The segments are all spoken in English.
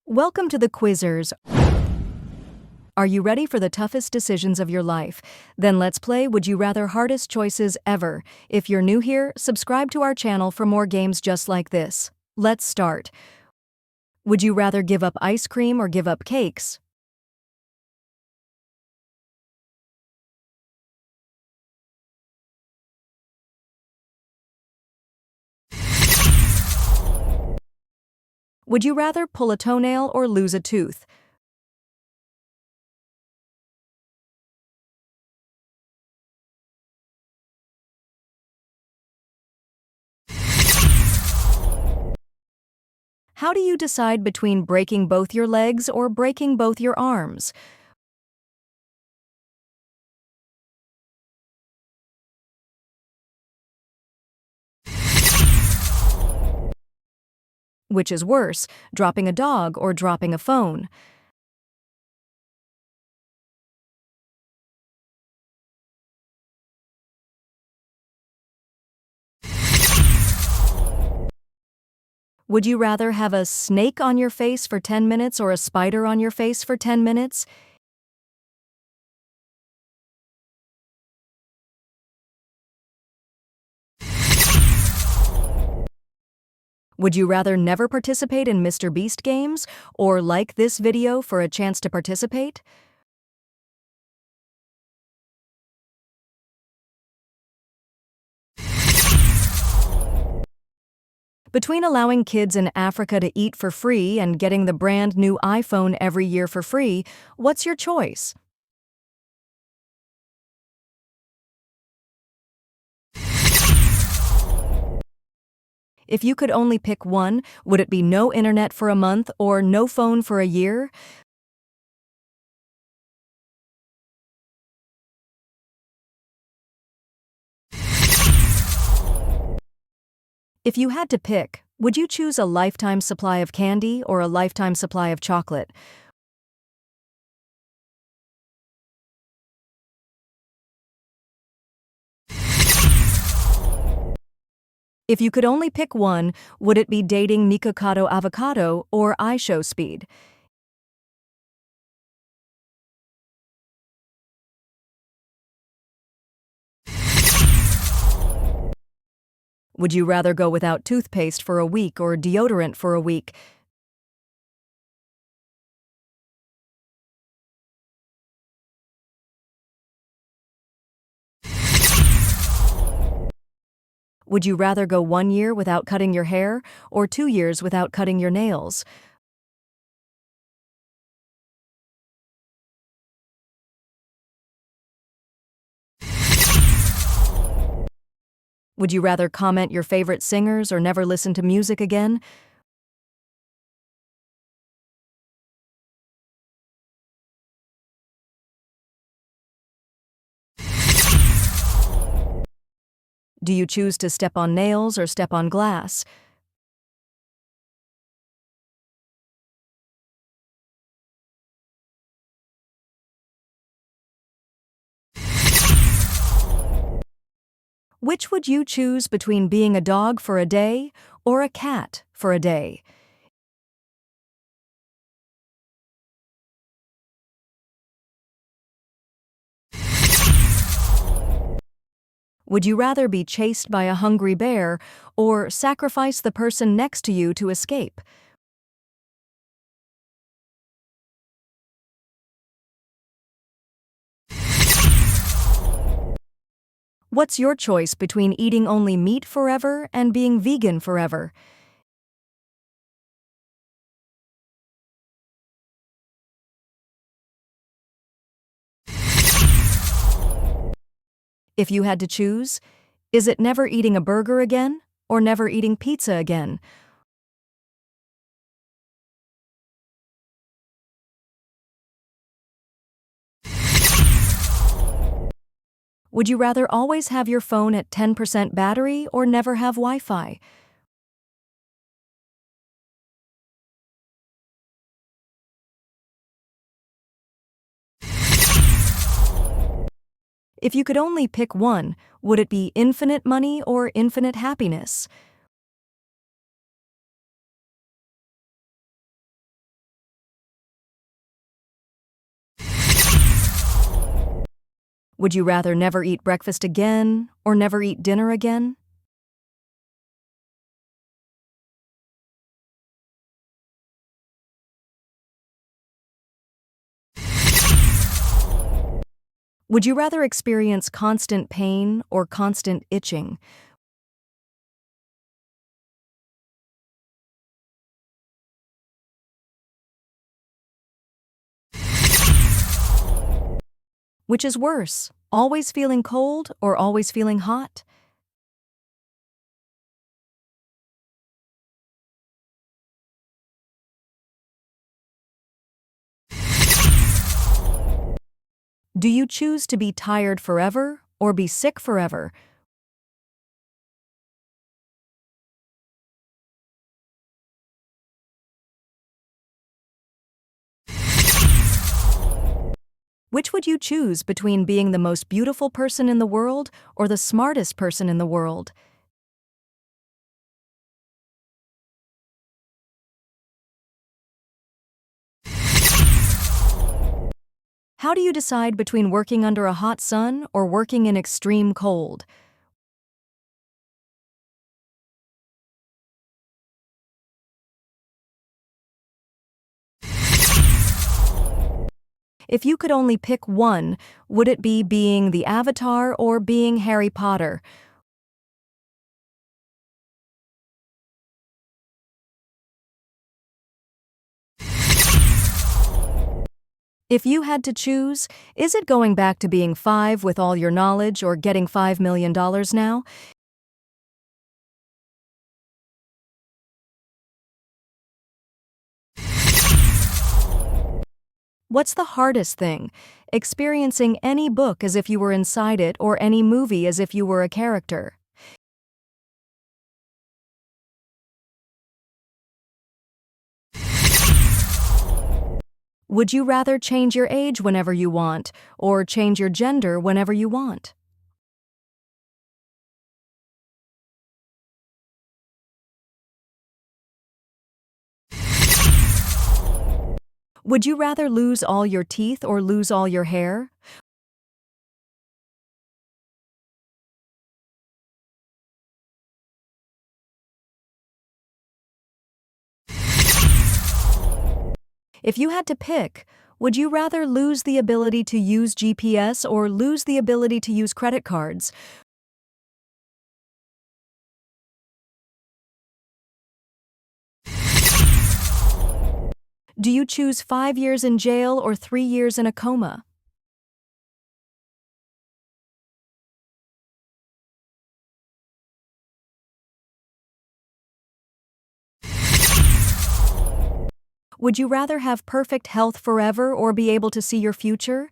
Welcome to the Quizzers. Are you ready for the toughest decisions of your life? Then let's play Would You Rather Hardest Choices Ever. If you're new here, subscribe to our channel for more games just like this. Let's start. Would you rather give up ice cream or give up cakes? Would you rather pull a toenail or lose a tooth? How do you decide between breaking both your legs or breaking both your arms? Which is worse, dropping a dog or dropping a phone? Would you rather have a snake on your face for 10 minutes or a spider on your face for 10 minutes? Would you rather never participate in Mr. Beast games or like this video for a chance to participate? Between allowing kids in Africa to eat for free and getting the brand new iPhone every year for free, what's your choice? If you could only pick one, would it be no internet for a month or no phone for a year? If you had to pick, would you choose a lifetime supply of candy or a lifetime supply of chocolate? If you could only pick one, would it be dating Nikocado Avocado or iShow Speed? Would you rather go without toothpaste for a week or deodorant for a week? Would you rather go 1 year without cutting your hair or 2 years without cutting your nails? Would you rather comment your favorite singers or never listen to music again? Do you choose to step on nails or step on glass? Which would you choose between being a dog for a day or a cat for a day? Would you rather be chased by a hungry bear or sacrifice the person next to you to escape? What's your choice between eating only meat forever and being vegan forever? If you had to choose, is it never eating a burger again or never eating pizza again? Would you rather always have your phone at 10% battery or never have Wi-Fi? If you could only pick one, would it be infinite money or infinite happiness? Would you rather never eat breakfast again or never eat dinner again? Would you rather experience constant pain or constant itching? Which is worse, always feeling cold or always feeling hot? Do you choose to be tired forever or be sick forever? Which would you choose between being the most beautiful person in the world or the smartest person in the world? How do you decide between working under a hot sun or working in extreme cold? If you could only pick one, would it be being the Avatar or being Harry Potter? If you had to choose, is it going back to being 5 with all your knowledge or getting $5 million now? What's the hardest thing? Experiencing any book as if you were inside it or any movie as if you were a character? Would you rather change your age whenever you want or change your gender whenever you want? Would you rather lose all your teeth or lose all your hair? If you had to pick, would you rather lose the ability to use GPS or lose the ability to use credit cards? Do you choose 5 years in jail or 3 years in a coma? Would you rather have perfect health forever or be able to see your future?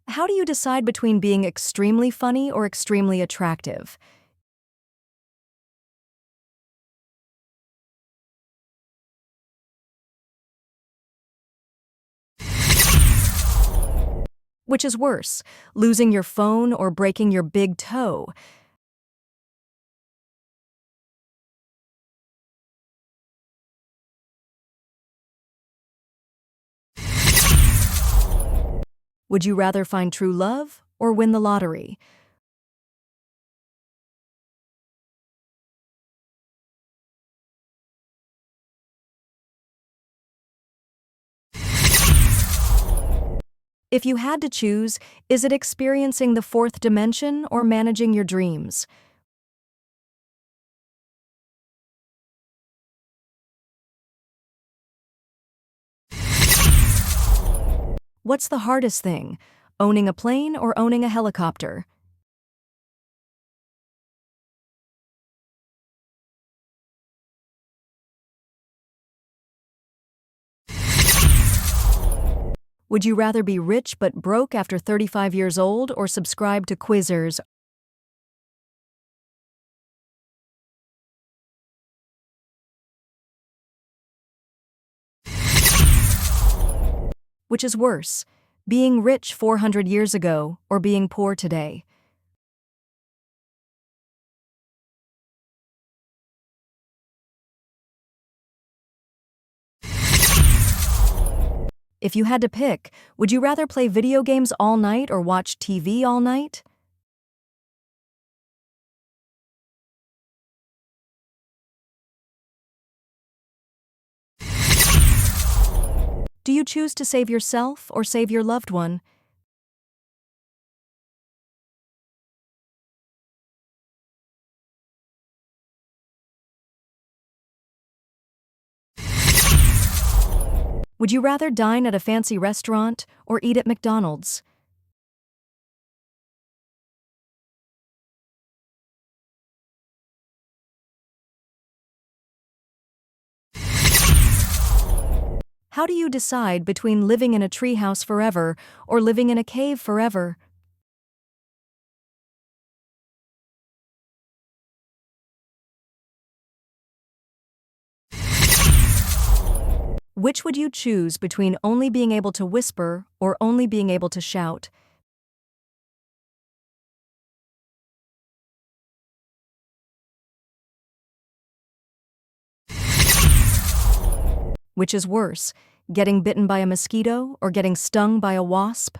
How do you decide between being extremely funny or extremely attractive? Which is worse, losing your phone or breaking your big toe? Would you rather find true love or win the lottery? If you had to choose, is it experiencing the fourth dimension or managing your dreams? What's the hardest thing, owning a plane or owning a helicopter? Would you rather be rich but broke after 35 years old or subscribe to Quizzers? Which is worse, being rich 400 years ago or being poor today? If you had to pick, would you rather play video games all night or watch TV all night? Do you choose to save yourself or save your loved one? Would you rather dine at a fancy restaurant or eat at McDonald's? How do you decide between living in a treehouse forever or living in a cave forever? Which would you choose between only being able to whisper or only being able to shout? Which is worse, getting bitten by a mosquito or getting stung by a wasp?